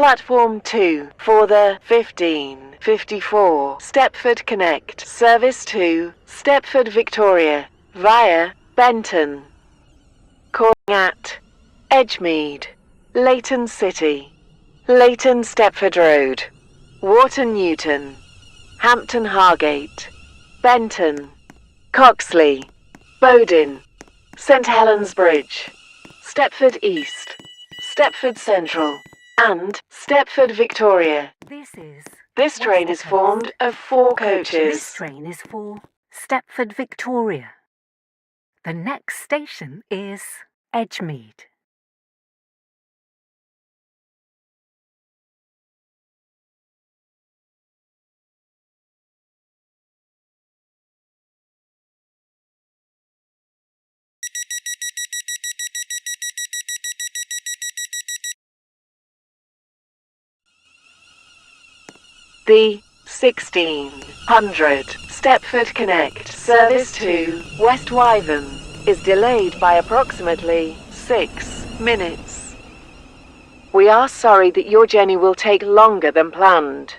Platform 2 for the 1554 Stepford Connect service to Stepford Victoria via Benton. Calling at Edgemead, Leighton City, Leighton Stepford Road, Wharton Newton, Hampton Hargate, Benton, Coxley, Bowden, St Helens Bridge, Stepford East, Stepford Central, and Stepford Victoria. This train is formed of 4 coaches. This train is for Stepford Victoria. The next station is Edgemead. The 1600 Stepford Connect service to West Wyvern is delayed by approximately 6 minutes. We are sorry that your journey will take longer than planned.